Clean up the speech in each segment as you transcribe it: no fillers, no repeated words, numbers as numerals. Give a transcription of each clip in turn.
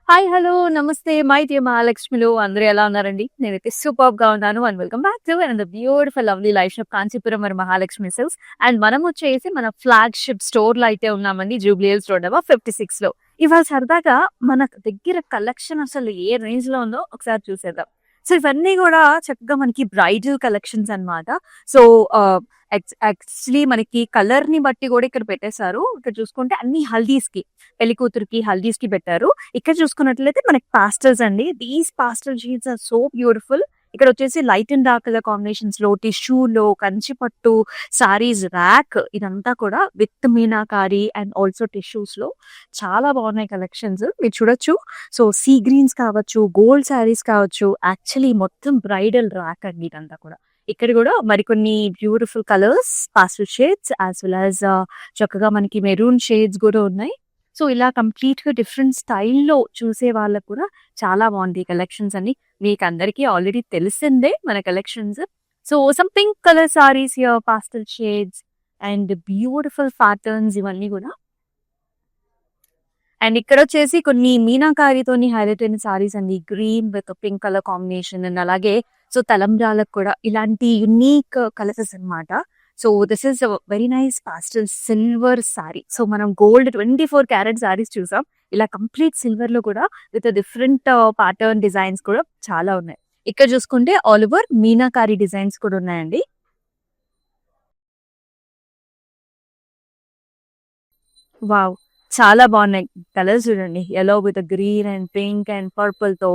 Hi! Hello! నమస్తే. My dear మహాలక్ష్మిలు అందరూ ఎలా ఉన్నారండి? నేనైతే సూపర్బ్‌గా ఉన్నాను. And welcome back to another beautiful lovely life shop Kanchipuram మరి మహాలక్ష్మి సిల్క్స్. అండ్ మనం వచ్చేసి మన ఫ్లాగ్‌షిప్ స్టోర్‌లో అయితే ఉన్నామండి. జూబ్లీ హిల్స్ రోడ్ నెంబర్ 56లో. ఇవాళ సరదాగా మన దగ్గర కలెక్షన్ అసలు ఏ రేంజ్‌లో ఉందో ఒకసారి చూసేద్దాం. సో, ఇవన్నీ గూడా చక్కగా మనకి బ్రైడల్ కలెక్షన్స్ అన్నమాట. సో, ఆహ్, యాక్చువల్లీ మనకి కలర్‌ని బట్టి గూడా ఇక్కడ పెట్టేసారు. ఇక్కడ చూసుకుంటే అన్ని హల్దీస్‌కి, పెళ్లి కూతురికి హల్దీస్‌కి పెట్టారు. ఇక్కడ చూసుకున్నట్లయితే మనకి పాస్టల్స్ అండి. These pastel sheets are so beautiful. ఇక్కడొచ్చేసి లైట్ అండ్ డార్క్ కలర్ కాంబినేషన్స్‌లో, టిష్యూలో, కంచి పట్టు, సారీస్ ర్యాక్ ఇదంతా కూడా విత్ మీనాకారి అండ్ ఆల్సో టిష్యూస్‌లో చాలా బాగున్నాయి కలెక్షన్స్. మీరు చూడొచ్చు. సో, సీ గ్రీన్స్ కావచ్చు, గోల్డ్ సారీస్ కావచ్చు. యాక్చువల్లీ మొత్తం బ్రైడల్ ర్యాక్ అండి ఇదంతా కూడా. ఇక్కడ గూడా మరికొన్ని beautiful colours, pastel shades as well as చక్కగా మనకి మెరూన్ షేడ్స్ గూడా ఉన్నాయి. సో, ఇలా కంప్లీట్‌గా డిఫరెంట్ స్టైల్‌లో చూసే వాళ్ళకి కూడా చాలా బాగుంది ఈ కలెక్షన్స్ అన్ని. మీకందరికీ ఆల్రెడీ తెలిసిందే మన collections. So, some pink colour saris here, pastel shades and beautiful patterns ఇవన్నీ గూడా. అండ్ ఇక్కడొచ్చేసి కొన్ని మీనాకారితోని హైలైట్ అయిన సారీస్ అండి. Green with pink colour combination and అలాగే సో, తలంబ్రాలకు కూడా ఇలాంటి యూనిక్ కలర్స్ అన్నమాట. So, this is a very nice pastel silver sari. So, మనం గోల్డ్ 24 క్యారెట్ సారీస్ చూసాం. ఇలా కంప్లీట్ సిల్వర్‌లో కూడా విత్ డిఫరెంట్ ప్యాటర్న్ డిజైన్స్ కూడా చాలా ఉన్నాయి. ఇక్కడ చూసుకుంటే ఆల్ ఓవర్ మీనాకారి డిజైన్స్ కూడా ఉన్నాయండి. వావ్! చాలా బాగున్నాయి. కలర్స్ చూడండి. Yellow with green and pink and పర్పుల్‌తో.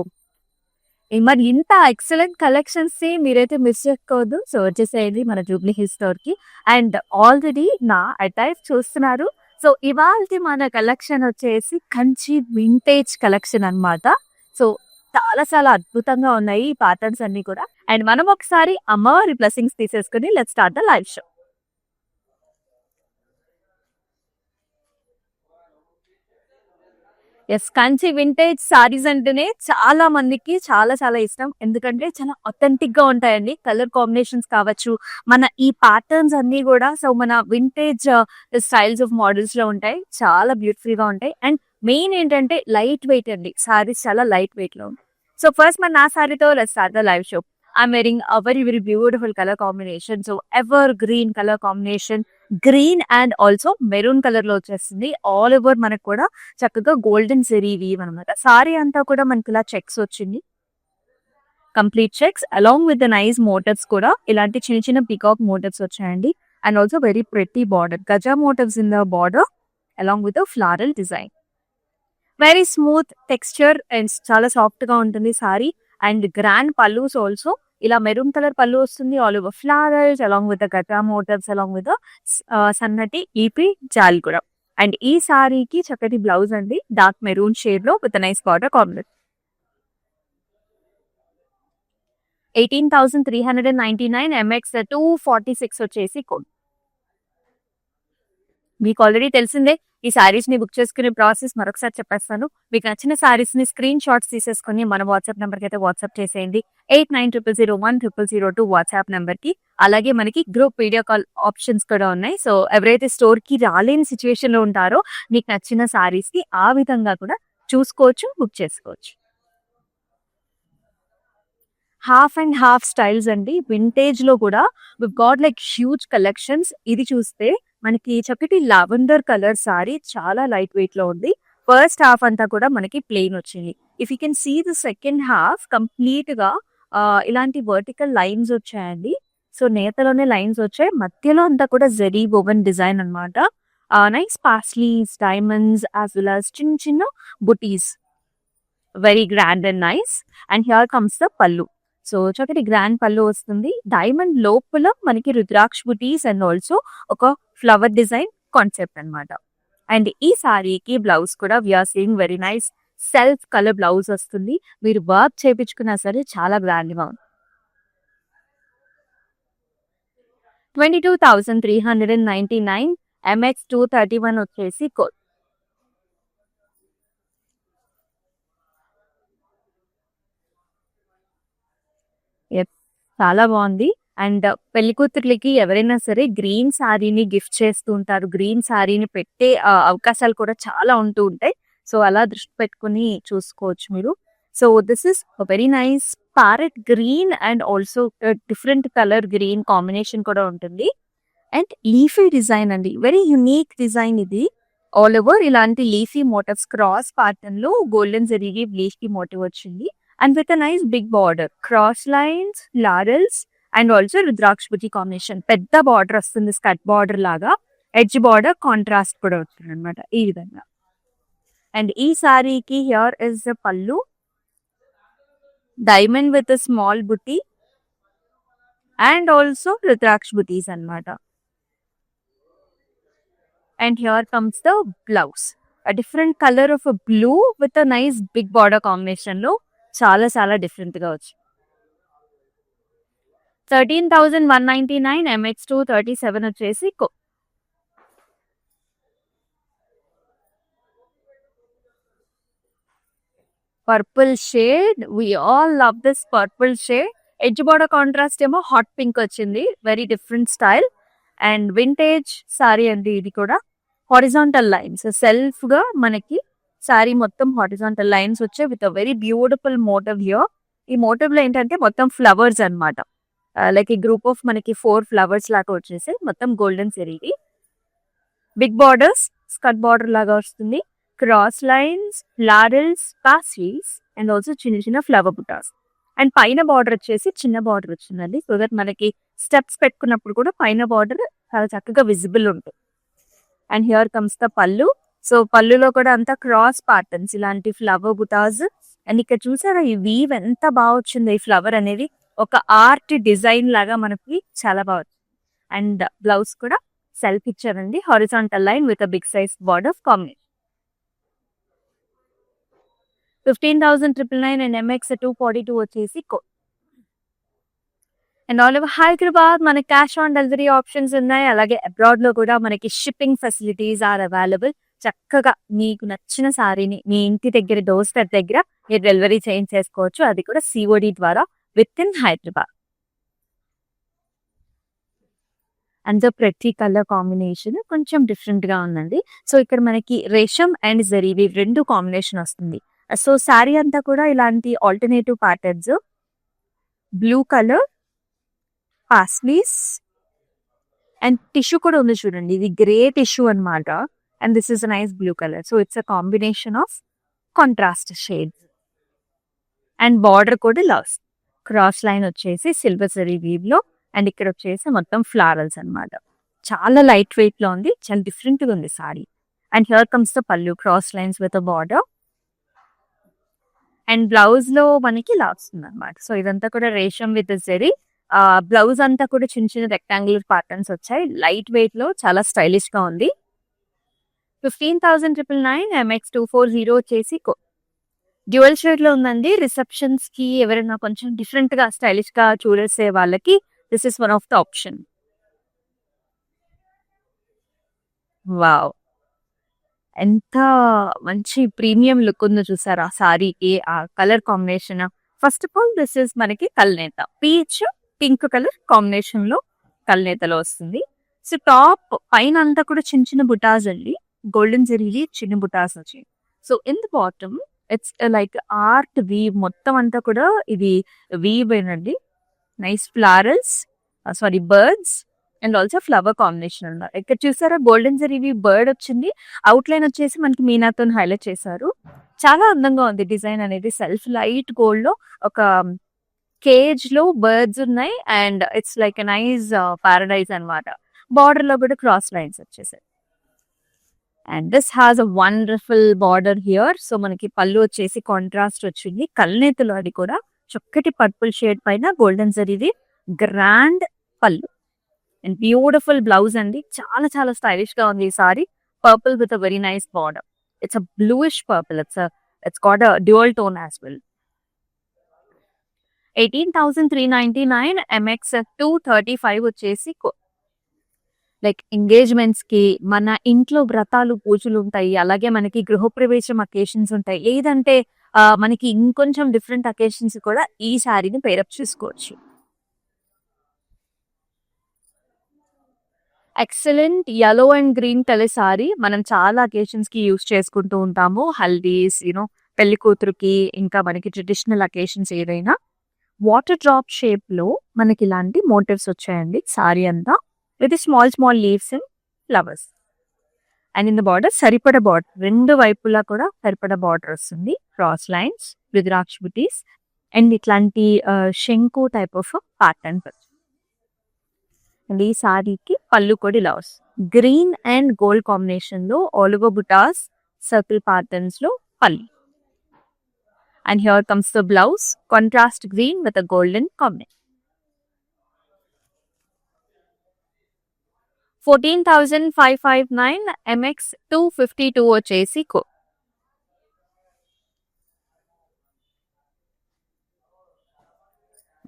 మరి ఇంత ఎక్సలెంట్ కలెక్షన్స్‌ని మీరైతే మిస్ చేసుకోవద్దు. సో, వచ్చేసేయండి మన జూబ్లీ హిల్స్ స్టోర్‌కి. అండ్ ఆల్రెడీ నా అటైర్ చూస్తున్నారు. సో, ఇవాల్టి మన కలెక్షన్ వచ్చేసి కంచి వింటేజ్ కలెక్షన్ అన్నమాట. సో, చాలా చాలా అద్భుతంగా ఉన్నాయి ఈ ప్యాటర్న్స్ అన్నీ కూడా. అండ్ మనం ఒకసారి అమ్మవారి బ్లెస్సింగ్స్ తీసేసుకొని let's start the live show. Yes. Kanchi vintage saris అంటేనే చాలా మందికి చాలా చాలా ఇష్టం. ఎందుకంటే చాలా అథెంటిక్‌గా ఉంటాయండి. కలర్ కాంబినేషన్స్ కావచ్చు, మన ఈ ప్యాటర్న్స్ అన్నీ గూడా సో, మన వింటేజ్ స్టైల్స్ ఆఫ్ మోడల్స్‌లో ఉంటాయి. చాలా బ్యూటిఫుల్‌గా ఉంటాయి. అండ్ మెయిన్ ఏంటంటే లైట్ వెయిట్ అండి. సారీస్ చాలా లైట్ వెయిట్‌లో ఉంటాయి. సో, ఫస్ట్ మరి నా సారీతో let's start the live show. I'm wearing a very very beautiful colour combination. So, ever green colour combination. Green and also maroon కలర్‌లో వచ్చేసింది. ఆల్ ఓవర్ మనకు కూడా చక్కగా గోల్డెన్ జరీ వీవ్ అనమాట. సారీ అంతా కూడా మనకి ఇలా చెక్స్ వచ్చింది. Complete checks along with the nice motifs కూడా ఇలాంటి చిన్న చిన్న పీకాక్ మోటివ్స్ వచ్చాయండి. And also very pretty border. Gaja motifs in the border along with the floral design. Very smooth texture and చాలా సాఫ్ట్ గా ఉంటుంది sari. And grand pallus also ఇలా maroon colour pallu వస్తుంది. All over flowers along with the గటా motifs along with సన్నటి ఈపి జాలి కూడా. అండ్ ఈ సారీకి చక్కటి బ్లౌజ్ అండి. డార్క్ మెరూన్ షేడ్ లో with nice border combination. 18,399 MX 246 వచ్చేసి కోడ్. మీకు ఆల్రెడీ తెలిసిందే. ఈ సారీస్‌ని బుక్ చేసుకునే ప్రాసెస్ మరొకసారి చెప్పేస్తాను. మీకు నచ్చిన సారీస్‌ని స్క్రీన్ షాట్స్ తీసేసుకొని మన వాట్సాప్ నంబర్‌కైతే వాట్సాప్ చేసేయండి. 8900010002 వాట్సాప్ నంబర్‌కి. అలాగే మనకి గ్రూప్ వీడియో కాల్ ఆప్షన్స్ కూడా ఉన్నాయి. సో, ఎవరైతే స్టోర్‌కి రాలేని సిట్యుయేషన్‌లో ఉంటారో మీకు నచ్చిన సారీస్‌కి ఆ విధంగా కూడా చూసుకోవచ్చు, బుక్ చేసుకోవచ్చు. హాఫ్ అండ్ హాఫ్ స్టైల్స్ అండి. వింటేజ్‌లో కూడా we've got like huge collections. ఇది చూస్తే మనకి చక్కటి లావెండర్ కలర్ సారీ చాలా లైట్ వెయిట్‌లో ఉంది. ఫస్ట్ హాఫ్ అంతా కూడా మనకి ప్లెయిన్ వచ్చింది. If you can see the second half కంప్లీట్‌గా ఇలాంటి వర్టికల్ లైన్స్ వచ్చాయండి. సో, నేతలోనే లైన్స్ వచ్చాయి. మధ్యలో అంతా కూడా జరీ వోవెన్ డిజైన్ అన్నమాట. Nice paisleys, diamonds as well as చిన్న చిన్న బుటీస్. Very grand and nice. And here comes the pallu. So, చక్కటి గ్రాండ్ పల్లు వస్తుంది. డైమండ్ లోపల మనకి రుద్రాక్ష బుటీస్ అండ్ ఆల్సో ఒక ఫ్లవర్ డిజైన్ కాన్సెప్ట్ అన్నమాట. అండ్ ఈ సారీకి బ్లౌజ్ కూడా we are seeing very nice self colour blouse వస్తుంది. మీరు వర్క్ చేపించుకున్నా సరే చాలా గ్రాండ్‌గా ఉంది. 22,399 ఎంఎక్స్ 231 వచ్చేసి కోడ్. యెస్. చాలా బావుంది. అండ్ పెళ్ళికూతుర్లకి ఎవరైనా సరే గ్రీన్ సారీని గిఫ్ట్ చేస్తూ ఉంటారు. గ్రీన్ సారీని పెట్టే అవకాశాలు కూడా చాలా ఉంటూ ఉంటాయి. సో అలా దృష్టి పెట్టుకుని చూసుకోవచ్చు మీరు. So this is very nice parrot green and also different colour green combination కూడా ఉంటుంది. అండ్ లీఫీ డిజైన్ అండి, వెరీ యునీక్ డిజైన్ ఇది. ఆల్ ఓవర్ ఇలాంటి లీఫీ మోటివ్స్ క్రాస్ ప్యాటర్న్ లో గోల్డెన్ జరీగి లీఫీ మోటివ్ వచ్చింది. And with a nice big border, cross lines, laurels and also రుద్రాక్షబుటి combination. పెద్ద బార్డర్ వస్తుంది, స్కట్ బార్డర్ లాగా. ఎడ్జ్ బార్డర్ కాంట్రాస్ట్ కూడా వస్తుంది అనమాట ఈ విధంగా. అండ్ ఈ సారీకి హియర్ ఇస్ ద పల్లు, diamond with small buti and also రుద్రాక్ష బుటీస్ అన్నమాట. And here comes the blouse, a different color of a blue with a nice big border combination లో చాలా చాలా డిఫరెంట్ గా వచ్చి 13,199 MX2 37 వచ్చేసి purple shade. We all love this purple shade. Edge border contrast ఏమో hot pink వచ్చింది, very different style. And vintage sari అండి ఇది కూడా. హారిజాంటల్ లైన్స్ సెల్ఫ్ గా మనకి సారీ మొత్తం హారిజాంటల్ లైన్స్ వచ్చాయి with a very beautiful motif here. ఈ మోటివ్ లో ఏంటంటే మొత్తం ఫ్లవర్స్ అన్నమాట. లైక్ ఈ గ్రూప్ ఆఫ్ మనకి 4 ఫ్లవర్స్ లాగా వచ్చేసి మొత్తం గోల్డెన్ సెరీకి. బిగ్ బార్డర్స్, స్కట్ బార్డర్ లాగా వస్తుంది, క్రాస్ లైన్స్, లారెల్స్, పాస్వీస్ అండ్ ఆల్సో చిన్న చిన్న ఫ్లవర్ బుటాస్. అండ్ పైన బార్డర్ వచ్చేసి చిన్న బార్డర్ వచ్చిందండి, సో దట్ మనకి స్టెప్స్ పెట్టుకున్నప్పుడు కూడా పైన బార్డర్ చాలా చక్కగా విజిబుల్ ఉంటుంది. And here comes the pallu. So పల్లులో కూడా అంతా క్రాస్ ప్యాటర్న్స్, ఇలాంటి ఫ్లవర్ బుటాస్. అండ్ ఇక్కడ చూసారా ఈ వీవ్ ఎంత బాగా వచ్చింది, ఈ ఫ్లవర్ అనేది ఒక ఆర్ట్ డిజైన్ లాగా మనకి చాలా బాగా వచ్చింది. అండ్ బ్లౌజ్ కూడా సెల్ఫ్ ఇచ్చారండి, horizontal line with big size border combination. 15,999 and MX 242 వచ్చేసి అండ్ ఆల్ ఓవర్ హైదరాబాద్ మనకి క్యాష్ ఆన్ డెలివరీ ఆప్షన్స్ ఉన్నాయి. అలాగే అబ్రాడ్ లో కూడా మనకి షిప్పింగ్ ఫెసిలిటీస్ ఆర్ అవైలబుల్. చక్కగా మీకు నచ్చిన సారీని మీ ఇంటి దగ్గర డోర్ స్టెప్ దగ్గర మీరు డెలివరీ చేసుకోవచ్చు, అది కూడా COD ద్వారా విత్ ఇన్ హైదరాబాద్. అండ్ ప్రతి కలర్ కాంబినేషన్ కొంచెం డిఫరెంట్ గా ఉందండి. సో ఇక్కడ మనకి రేషం అండ్ జరీవి రెండు కాంబినేషన్ వస్తుంది. సో శారీ అంతా కూడా ఇలాంటి alternative patterns, blue colour, paisleys and tissue కూడా ఉంది చూడండి, ఇది గ్రే టిష్యూ అన్నమాట. And this is a nice blue colour. So it's a combination of contrast shades. And border కూడా లాస్ క్రాస్ లైన్ వచ్చేసి సిల్వర్ జరీ వీవ్ లో, అండ్ ఇక్కడ వచ్చేసి మొత్తం ఫ్లారల్స్ అన్నమాట. చాలా లైట్ వెయిట్ లో ఉంది, చాలా డిఫరెంట్ గా ఉంది sari. And here comes the pallu, cross lines with border. And blouse లో మనకి ఇలా వస్తుంది అనమాట. సో ఇదంతా కూడా రేషం విత్ జరీ. బ్లౌజ్ అంతా కూడా చిన్న చిన్న రెక్టాంగులర్ ప్యాటర్న్స్ వచ్చాయి, లైట్ వెయిట్ లో చాలా స్టైలిష్ గా ఉంది. 15,999 MX 240 వచ్చేసి డ్యూయల్ షేడ్ లో ఉందండి. రిసెప్షన్స్ కి ఎవరైనా కొంచెం డిఫరెంట్ గా స్టైలిష్ గా చూడేసే వాళ్ళకి this is one of the option. Wow, ఎంత మంచి ప్రీమియం లుక్ ఉందో చూసారా సారీకి, ఆ colour combination. First of all this is మనకి కల్నేత, పీచ్ పింక్ కలర్ కాంబినేషన్ లో కల్నేతలో వస్తుంది. సో టాప్ పైన అంతా కూడా చిన్న చిన్న బుటాస్ అండి, గోల్డెన్ జరీ చిన్న బుటాస్ వచ్చాయి. So in the bottom it's like art weave, మొత్తం అంతా కూడా ఇది వీవ్ ఏనండి. Nice florals, sari birds and also flower combination అన్నారు. ఇక్కడ చూసారా గోల్డెన్ జరీ బర్డ్ వచ్చింది, అవుట్ లైన్ వచ్చేసి మనకి మీనాతో హైలైట్ చేశారు. చాలా అందంగా ఉంది డిజైన్ అనేది. సెల్ఫ్ లైట్ గోల్డ్ లో ఒక కేజ్ లో బర్డ్స్ ఉన్నాయి and it's like a nice paradise అన్నమాట. బార్డర్ లో కూడా క్రాస్ లైన్స్ వచ్చేసాయి. And this has a wonderful border here. So మనకి పళ్ళు వచ్చేసి కాంట్రాస్ట్ వచ్చింది, కల్నేతలో అది కూడా చక్కటి పర్పుల్ షేడ్ పైన గోల్డెన్ జరీది గ్రాండ్ పళ్ళు. అండ్ బ్యూటిఫుల్ బ్లౌజ్ అండి, చాలా చాలా స్టైలిష్ గా ఉంది ఈ sorry. Purple with a very nice border. It's a bluish purple, it's got a dual tone as well. 18,399 MX 235 వచ్చేసి లైక్ ఎంగేజ్మెంట్స్ కి, మన ఇంట్లో వ్రతాలు పూజలు ఉంటాయి, అలాగే మనకి గృహప్రవేశం అకేషన్స్ ఉంటాయి, లేదంటే మనకి ఇంకొంచెం డిఫరెంట్ అకేషన్స్ కూడా ఈ శారీని పేరప్ చేసుకోవచ్చు. Excellent yellow and green colour sorry మనం చాలా అకేషన్స్ కి యూస్ చేసుకుంటూ ఉంటాము. హల్దీస్, పెళ్లి కూతురుకి, ఇంకా మనకి ట్రెడిషనల్ అకేషన్స్ ఏదైనా. వాటర్ డ్రాప్ షేప్ లో మనకి ఇలాంటి మోటివ్స్ వచ్చాయండి సారీ అంతా. With small small leaves and flowers. And in the border సరిపడ బార్డర్, రెండు వైపులా కూడా సరిపడ బార్డర్ వస్తుంది. క్రాస్ లైన్స్, రుద్రాక్ష బుటీస్ అండ్ ఇట్లాంటి శంకు టైప్ ఆఫ్ ప్యాటర్న్. అండ్ ఈ సారీకి పళ్ళు కూడా ఇలా వస్తుంది. గ్రీన్ అండ్ గోల్డ్ కాంబినేషన్ లో ఆలివో బుటాస్, సర్కిల్ ప్యాటర్న్స్ లో పళ్ళు. And here comes the blouse, contrast green with a golden combination. 14,559 MX 252 వచ్చేసి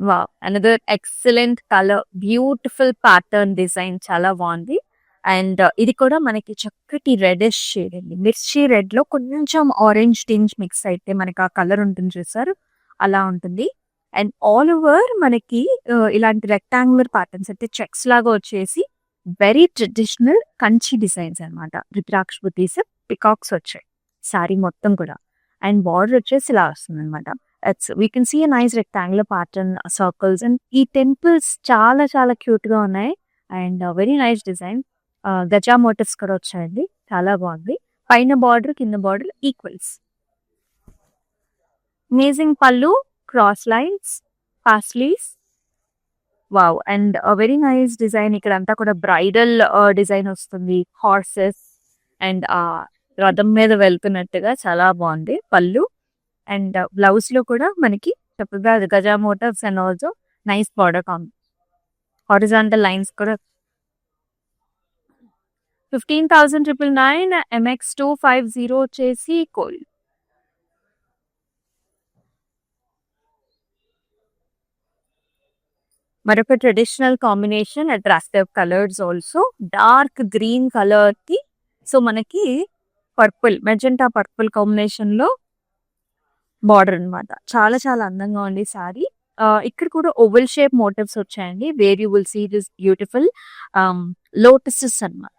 wow, another excellent colour, beautiful pattern design, చాలా బాగుంది. అండ్ ఇది కూడా మనకి చక్కటి రెడిష్ షేడ్ అండి. మిర్చి రెడ్ లో కొంచెం ఆరెంజ్ టింజ్ మిక్స్ అయితే మనకి ఆ కలర్ ఉంటుంది చూసారు, అలా ఉంటుంది. అండ్ ఆల్ ఓవర్ మనకి ఇలాంటి రెక్టాంగులర్ ప్యాటర్న్స్ అంటే చెక్స్ లాగా వచ్చేసి వెరీ ట్రెడిషనల్ కంచి డిజైన్స్ అనమాట. రుద్రాక్ష బుటీస్, పికాక్స్ వచ్చాయి సారీ మొత్తం కూడా. అండ్ బార్డర్ వచ్చేసి ఇలా వస్తుంది అనమాట. We can see a nice rectangular pattern, circles. And ఈ టెంపుల్స్ చాలా చాలా క్యూట్ గా ఉన్నాయి. And very nice design. గజా మోటివ్స్ కూడా వచ్చాయండి, చాలా బాగుంది. పైన బార్డర్, కింద border equals. Amazing pallu, cross lines, paisleys. Wow, and very nice design. ఇక్కడ అంతా కూడా బ్రైడల్ డిజైన్ వస్తుంది. హార్సెస్ అండ్ రథం మీద వెళ్తున్నట్టుగా చాలా బాగుంది పళ్ళు. అండ్ బ్లౌజ్ లో కూడా మనకి చక్కగా గజా motifs and also nice border combination. Horizontal lines కూడా. 15,999 MX 250 వచ్చేసి కోల్డ్. మరొక traditional combination, attractive colours also. Dark green colour కి సో మనకి పర్పుల్, మెజెంటా పర్పుల్ కాంబినేషన్ లో బార్డర్ అన్నమాట. చాలా చాలా అందంగా ఉంది సారీ. ఇక్కడ కూడా ఓవెల్ షేప్ మోటివ్స్ వచ్చాయండి. Where you will see this beautiful lotuses అన్నమాట.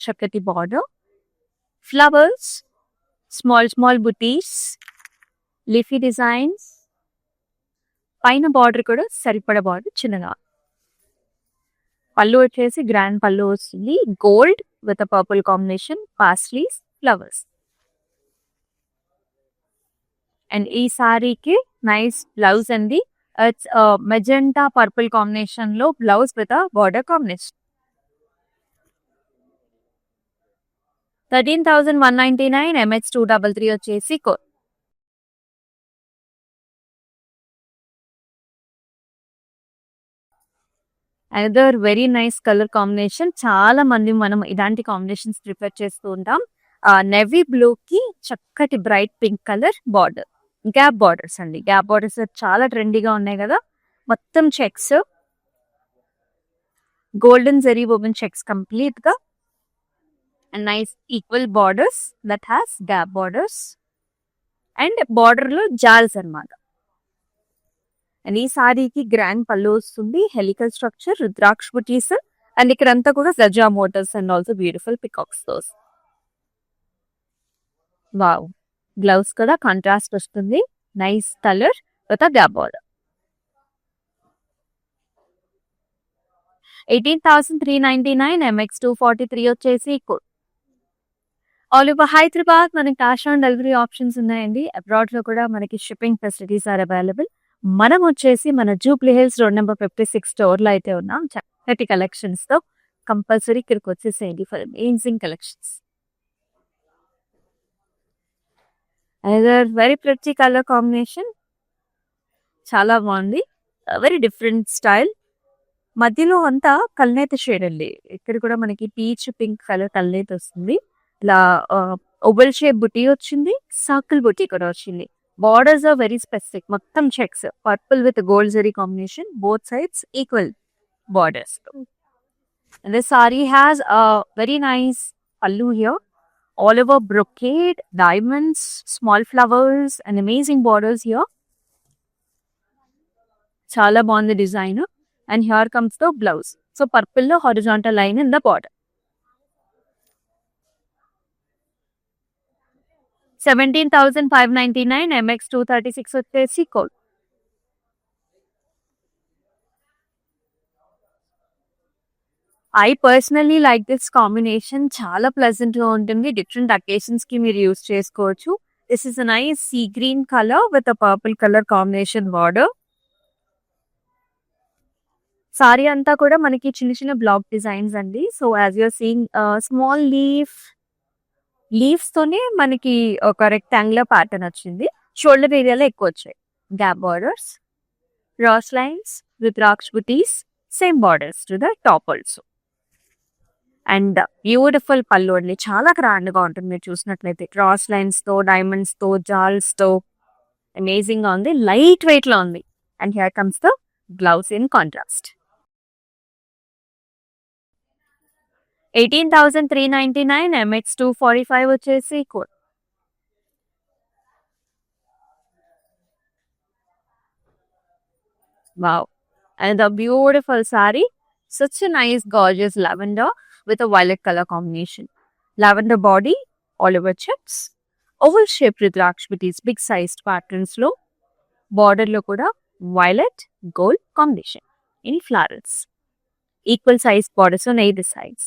చక్కటి బార్డర్, ఫ్లవర్స్, స్మాల్ స్మాల్ బుటీస్, లీఫీ డిజైన్స్. పైన బార్డర్ కూడా సరిపడ బార్డర్ చిన్నగా. పళ్ళు వచ్చేసి గ్రాండ్ పళ్ళు వస్తుంది. Gold with purple combination, paisleys, flowers. And ఈ సారీకి నైస్ బ్లౌజ్ అండి. ఇట్స్ మెజెంటా పర్పుల్ కాంబినేషన్ లో blouse with border combination. 13,199 MX 233 వచ్చేసి another very nice colour combination. చాలా మంది మనం ఇలాంటి కాంబినేషన్స్ ప్రిఫర్ చేస్తూ ఉంటాం. నెవీ బ్లూ కి చక్కటి bright pink colour border, gap borders అండి. గ్యాప్ బార్డర్స్ చాలా ట్రెండీగా ఉన్నాయి కదా. మొత్తం checks, golden zari open checks complete గా. And nice equal borders that has gap borders. And border లో జాల్స్ అన్నమాట. అండ్ ఈ సారీకి గ్రాండ్ పళ్ళు వస్తుంది. హెలికల్ స్ట్రక్చర్, రుద్రాక్ష బుటీస్. అండ్ ఇక్కడంతా కూడా Gaza motifs and also beautiful peacocks తో. వావ్, గ్లౌస్ కూడా కాంట్రాస్ట్ వస్తుంది. Nice colour with gap border. 18,399 MX 243 వచ్చేసి ఆల్ ఓవర్ హైదరాబాద్ మనకి క్యాష్ ఆన్ డెలివరీ ఆప్షన్స్ ఉన్నాయండి. అబ్రాడ్ లో కూడా మనకి షిప్పింగ్ ఫెసిలిటీస్ ఆర్ అవైలబుల్. మనం వచ్చేసి మన Jubilee Hills road number 56 store లో అయితే ఉన్నాం. చక్కటి కలెక్షన్స్ తో కంపల్సరీ ఇక్కడికి వచ్చేసేయండి for amazing collections. Another very pretty colour combination, చాలా బాగుంది. Very different style. మధ్యలో అంతా కల్నేత షేడ్ అండి. ఇక్కడ కూడా మనకి పీచ్ పింక్ కలర్ కల్నేత వస్తుంది. ఇలా ఓవెల్ షేప్ బుటీ వచ్చింది, సర్కిల్ బుటీ కూడా వచ్చింది. బార్డర్స్ ఆర్ వెరీ స్పెసిఫిక్, మొత్తం checks, purple with gold zari combination, both sides equal borders. And this saree has a very nice pallu here, all over brocade, diamonds, small flowers and amazing borders here. Chala బాగుంది డిజైన్. And here comes the blouse. So purple లో horizontal line in the border. 17,599 MX 236 వచ్చేసి code. I personally like this combination. చాలా pleasant గా ఉంటుంది. Different occasions కి మీరు use చేసుకోవచ్చు. This is a nice sea green colour with a purple colour combination border. Sari అంతా కూడా మనకి చిన్న చిన్న బ్లాక్ డిజైన్స్ అండి. So as you're seeing small leaves తోనే మనకి ఒక రెక్టాంగులర్ ప్యాటర్న్ వచ్చింది. షోల్డర్ ఏరియాలో ఎక్కువ వచ్చాయి gap borders, cross lines with rocks butis, same borders to the top also. And beautiful pallu అండి, చాలా గ్రాండ్ గా ఉంటుంది. మీరు చూసినట్లయితే క్రాస్ లైన్స్ తో, డైమండ్స్ తో, జాల్స్ తో అమేజింగ్ గా ఉంది. లైట్ వెయిట్ లో ఉంది. And here comes the blouse in contrast. 18,399 MX 245 వచ్చేసి code. Wow. And the beautiful saree. Such a nice gorgeous lavender with a violet color combination. Lavender body, all over checks. Oval shaped Rudraksh with these big sized patterns low. Border lo kuda violet gold combination in florals. Equal size borders on either sides.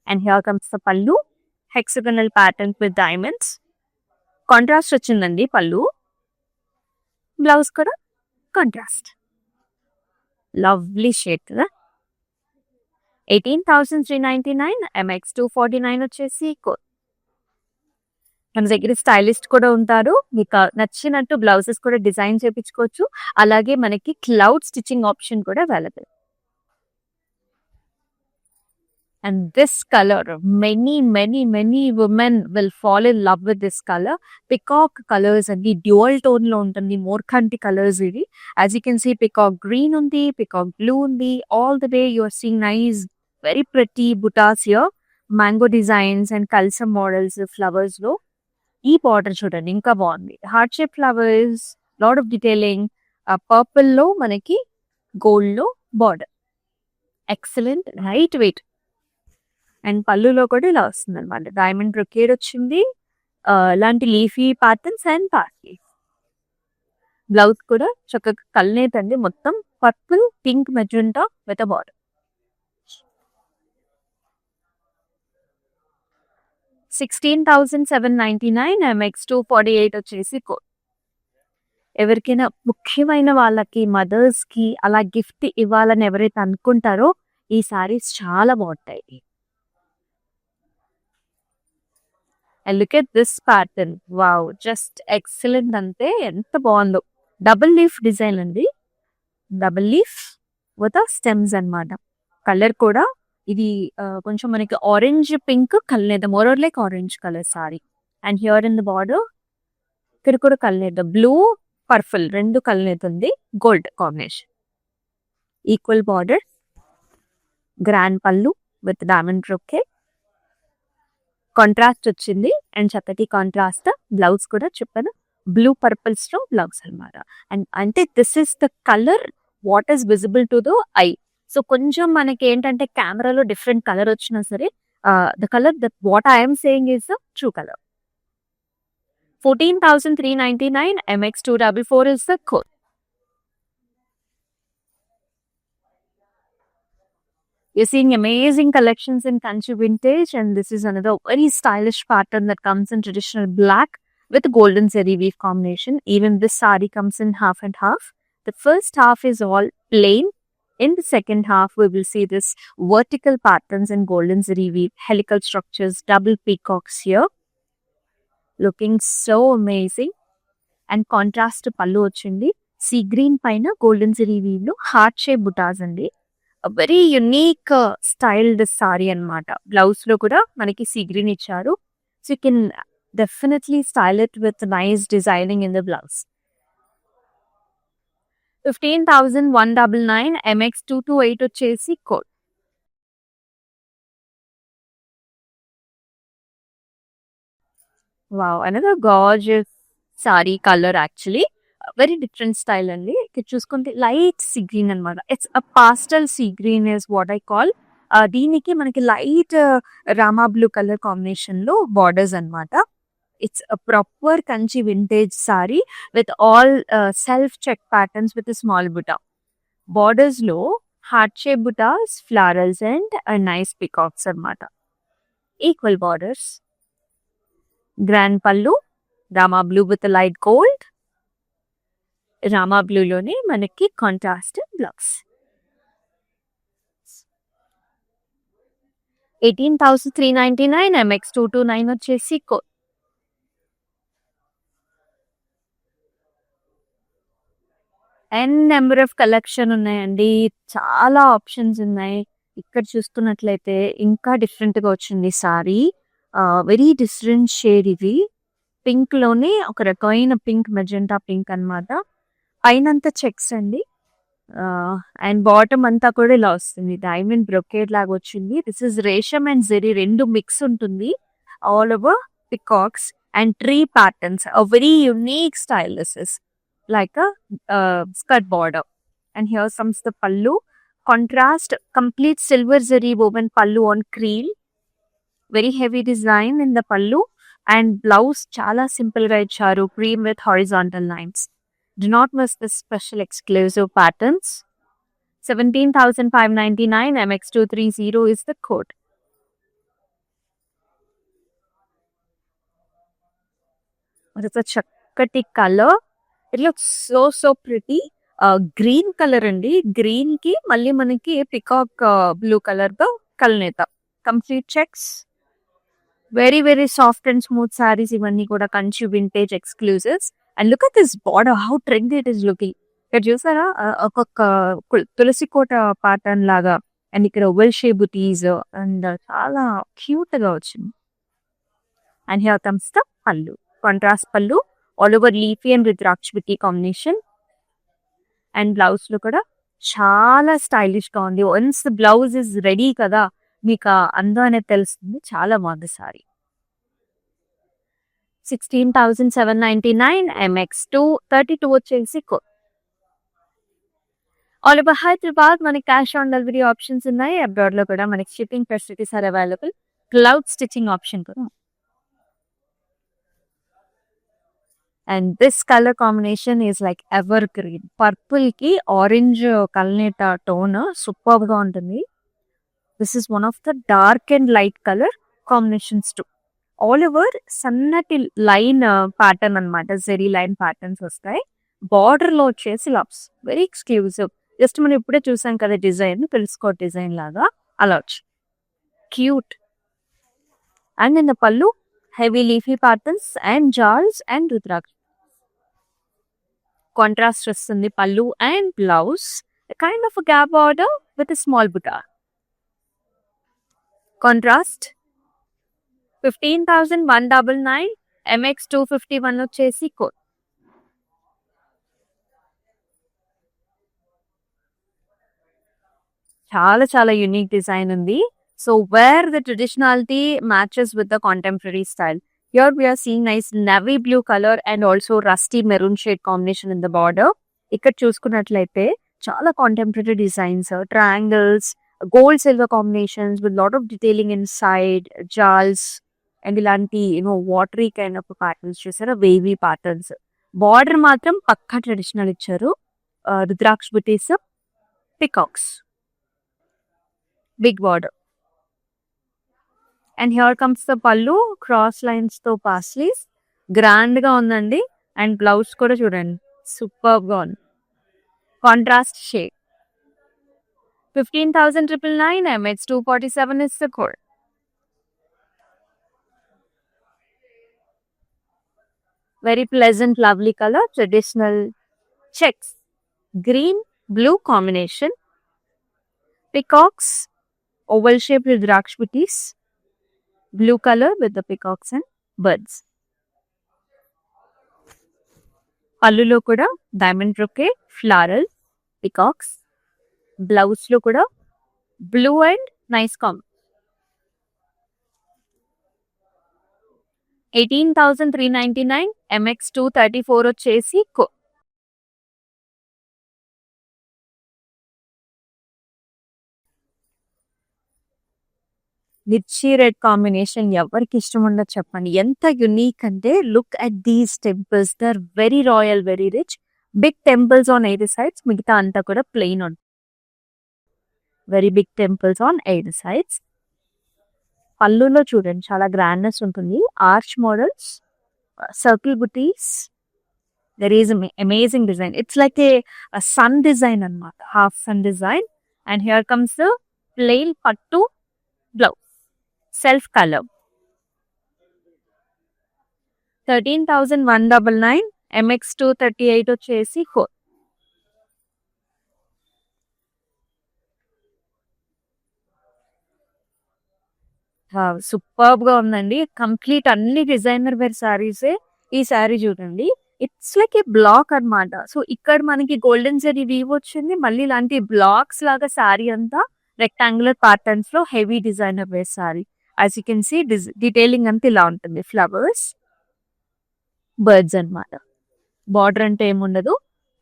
And here comes the pallu. Hexagonal pattern with diamonds. Contrast వచ్చిందండి pallu. Blouse kuda contrast. Lovely shade కదా. 18,399 MX 249 వచ్చేసి code. మన దగ్గర stylist కూడా ఉంటారు. మీకు నచ్చినట్టు blouses కూడా డిజైన్ చేయించుకోవచ్చు. అలాగే మనకి క్లౌడ్ స్టిచ్చింగ్ ఆప్షన్ కూడా available. And this color, many women will fall in love with this color. Peacock colors and the dual tone lo untundi, more kanti colors ivi. As you can see, peacock green undi, peacock blue undi. All the way you are seeing nice, very pretty buttas here. Mango designs and kalsam models of flowers lo. Ee border chudandi inka baagundi. Heart shaped flowers, lot of detailing. Purple lo manaki gold lo border. Excellent, lightweight. And పళ్ళులో కూడా ఇలా వస్తుంది అనమాట. Diamond brocade వచ్చింది. ఇలాంటి leafy patterns and party. Blouse కూడా చక్కగా కల్నేత్ అండి. మొత్తం purple, pink, magenta with a border. 16,799 MX 248 వచ్చేసి కోడ్. ఎవరికైనా ముఖ్యమైన వాళ్ళకి, మదర్స్ కి అలా గిఫ్ట్ ఇవ్వాలని ఎవరైతే అనుకుంటారో ఈ సారీస్ చాలా బాగుంటాయి. And look at this pattern. Wow, just excellent ante. Enta bagundo. Double leaf design andi. Double leaf with a stems anamata. Color kuda idi koncham manaki orange pink kalneda, more or like orange color saree. And here in the border ikkada kuda kalneda blue purple rendu kalnedundi, gold combination. Equal border, grand pallu with diamond brocade. Contrast వచ్చింది and చక్కటి contrast blouse కూడా చెప్పాను. Blue purples లో blouse అనమాట. And అంటే this is the colour what is visible to the I. So కొంచెం మనకి ఏంటంటే కెమెరాలో డిఫరెంట్ కలర్ వచ్చినా సరే the colour that what I'm saying is the true colour. 14,399 MX 244 is the code. You're seeing amazing collections in Kanchi vintage, and this is another very stylish pattern that comes in traditional black with golden zari weave combination. Even this saree comes in half and half. The first half is all plain. In the second half, we will see this vertical patterns in golden zari weave, helical structures, double peacocks here. Looking so amazing. And contrast pallu ochindi. Sea green paina golden zari weave lo heart shape buttas andi. Very unique styled sari అనమాట. Blouse లో కూడా మనకి sea green ఇచ్చారు. So you can definitely style it with nice designing in the blouse. 15,199 MX 228 వచ్చేసి code. Wow, another gorgeous sari colour actually. Very different style అండి. ఇక్కడ చూసుకుంటే light sea green అనమాట. It's a pastel sea green is what I call. దీనికి మనకి light Rama blue colour కాంబినేషన్‌లో borders అనమాట. It's a proper Kanchi vintage sari with all self check patterns with small buta. బార్డర్స్‌లో heart shape butas, florals and nice peacocks అనమాట. Equal borders. Grand pallu, Rama blue with light gold. Rama బ్లూలోనే మనకి contrast blouse. 18,399 MX 229 వచ్చేసి number of collection ఉన్నాయండి. చాలా options ఉన్నాయి. ఇక్కడ చూసుకున్నట్లయితే ఇంకా డిఫరెంట్‌గా వచ్చింది సారీ. వెరీ డిఫరెంట్ షేడ్ ఇది. పింక్‌లోనే ఒక రకమైన పింక్, మెజెంటా పింక్ అనమాట. పైనంతా చెక్స్ అండి. అండ్ బాటమ్ అంతా కూడా ఇలా వస్తుంది. డైమండ్ బ్రొకేడ్ లాగా వచ్చింది. This is resham and zari 2 mix ఉంటుంది. All over peacocks and tree patterns. A very unique style this is. Like a skirt border. And here comes the pallu. Contrast, complete silver zari woven pallu on creel. Very heavy design in the pallu. And blouse chala simple ga icharu, cream with horizontal lines. Do not miss this special exclusive patterns. 17,599 MX230 is the code. It's a chakkati color. It looks so pretty. Green colour అండి. Green కి మళ్ళీ మనకి peacock blue colour తో కల్నేత. Complete checks. Very very soft and smooth saris ఇవన్నీ కూడా Kanchi vintage exclusives. And look at this border, how trendy it is looking. ఇక్కడ చూసారా ఒక్కొక్క తులసి కోట ప్యాటర్న్ లాగా. అండ్ ఇక్కడ ఓవెల్ షేప్ బుటీస్ అండ్ చాలా క్యూట్ గా వచ్చింది. And here comes the pallu. Contrast pallu. All over leafy and Rudrakshi combination. And blouse లో కూడా చాలా స్టైలిష్ గా ఉంది. Once the blouse is ready కదా, మీకు అందం అనేది తెలుస్తుంది. చాలా బాగుంది సారీ. 16,799 MX 232 వచ్చేసి ఆల్ ఓవర్ హైదరాబాద్ మనకి క్యాష్ ఆన్ డెలివరీ ఆప్షన్స్ ఉన్నాయి. అబ్రాడ్ లో కూడా మనకి shipping facilities are available. Cloud stitching option కూడా. And this colour combination is like ever green. Purple కి ఆరెంజ్ కల్నేత టోన్ సూపర్ గా ఉంటుంది. This is one of the dark and light colour combinations too. All over సన్నటి line pattern అనమాట. Zari line patterns వస్తాయి. Border లో వచ్చేసి లవ్స్ వెరీ ఎక్స్క్లూజివ్. జస్ట్ మనం ఇప్పుడే చూసాం కదా డిజైన్, తెలుసుకో డిజైన్ లాగా అలా వచ్చి క్యూట్. అండ్ ఇన్ ద పళ్ళు heavy leafy patterns and jars and rudraksh. Contrast వస్తుంది pallu and blouse. A kind of a gap border with a small butta. Contrast 15,199 MX 251 వచ్చేసి కోడ్. చాలా చాలా యూనిక్ డిజైన్ ఉంది. So where the traditionality matches with the contemporary style. Here we are seeing nice navy blue color and also rusty maroon shade combination in the border. ఇక్కడ చూసుకున్నట్లయితే చాలా contemporary designs, triangles, gold silver combinations with lot of detailing inside, jars and ఇలాంటి watery kind of patterns చూసారా, wavy patterns. Border మాత్రం పక్కా traditional ఇచ్చారు. రుద్రాక్ష బుటీస్, peacocks, big border. And here comes the పళ్ళు. Cross lines తో paisleys. Grand గా ఉందండి. And blouse కూడా చూడండి సూపర్ గా ఉంది. Contrast shade. 15,999 MX 247 is the code. Very pleasant, lovely color. Traditional checks. Green, blue combination. Peacocks, oval shaped Rudraksh booties. Blue color with the peacocks and birds. పళ్ళులో కూడా diamond బ్రొకే, floral, peacocks. Blouse లో కూడా blue and nice comb. 18,399 MX 234 వచ్చేసి మిర్చి red combination ఎవరికి ఇష్టం ఉండదు చెప్పండి. ఎంత యునిక్ అంటే look at these temples, they are very royal, very rich. Big temples on eight sides, మిగతా అంతా కూడా ప్లెయిన్ ఉంటుంది. Very big temples on eight sides. పళ్ళులో చూడండి చాలా గ్రాండ్నెస్ ఉంటుంది. Arch models, circle butis. There is amazing design. It's like a sun design అనమాట, half sun design. And here comes the plain pattu blouse, self colour. 13,199. MX 238 వచ్చేసి 4. Superb గా ఉందండి. Complete అన్ని designer wear శారీసే. ఈ శారీ చూడండి, ఇట్స్ లైక్ ఏ బ్లాక్ అన్నమాట. So ఇక్కడ మనకి గోల్డెన్ జరీ వీవ్ వచ్చింది. మళ్ళీ ఇలాంటి బ్లాక్స్ లాగా శారీ అంతా రెక్టాంగులర్ ప్యాటర్న్స్ లో heavy designer wear sari. As you can see detailing అంతా ఇలా ఉంటుంది. ఫ్లవర్స్, బర్డ్స్ అన్నమాట. బార్డర్ అంటే ఏముండదు.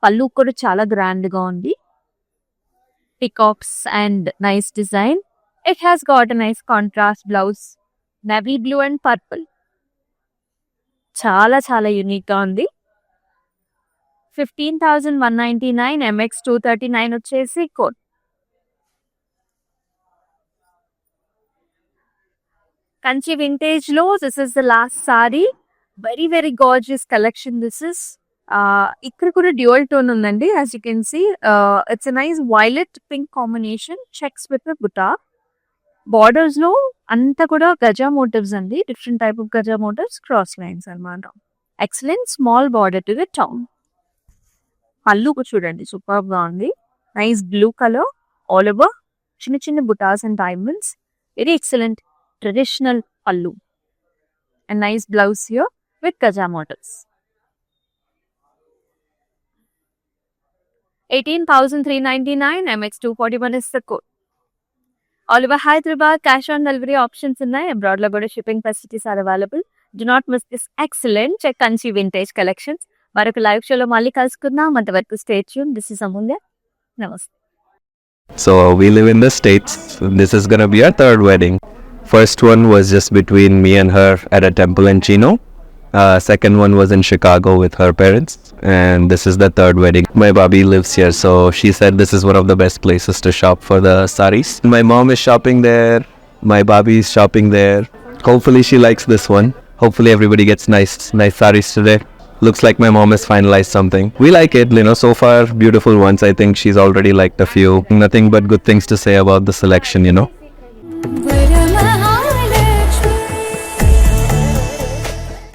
పళ్ళు కూడా చాలా గ్రాండ్ గా ఉంది. Peacocks and nice design. It has got a nice contrast blouse, navy blue and purple. చాలా చాలా యూనిక్ గా ఉంది. 15,199. MX 239 వచ్చేసి కోట్. కంచి వింటేజ్ లో this is the last sari. Very very gorgeous collection this is. ఇక్కడ కూడా డ్యూయల్ టోన్ ఉందండి. As you can see it's a nice violet pink combination, checks with buta. Borders లో అంతా కూడా గజా మోటివ్స్ అండి. Different type of gaja motifs, cross lines అన్నమాట. Excellent small border to the town. Pallu చూడండి super గా ఉంది. Nice blue colour all over, చిన్న చిన్న బుటాస్ and diamonds. Very excellent traditional pallu and nice blouse here with gaja motifs. 18,399. MX 241 is the code. All over Hyderabad, cash on delivery options ఉన్నాయి. Abroad లో కూడా shipping facilities are available. Do not miss this excellent check Kanchi vintage collections. మరొక live షోలో మళ్ళీ కలుసుకుందాం. అంతవరకు stay tune. This is Amulya. నమస్తే. So we live in the States. This is gonna be our third wedding. First one was just between me and her at a temple in Chino. Second one was in Chicago with her parents. And this is the third wedding. My Bobby lives here, so she said this is one of the best places to shop for the saris. My mom is shopping there. My Bobby is shopping there. Hopefully she likes this one. Hopefully everybody gets nice saris today. Looks like my mom has finalized something. We like it, so far beautiful ones. I think she's already liked a few. Nothing but good things to say about the selection,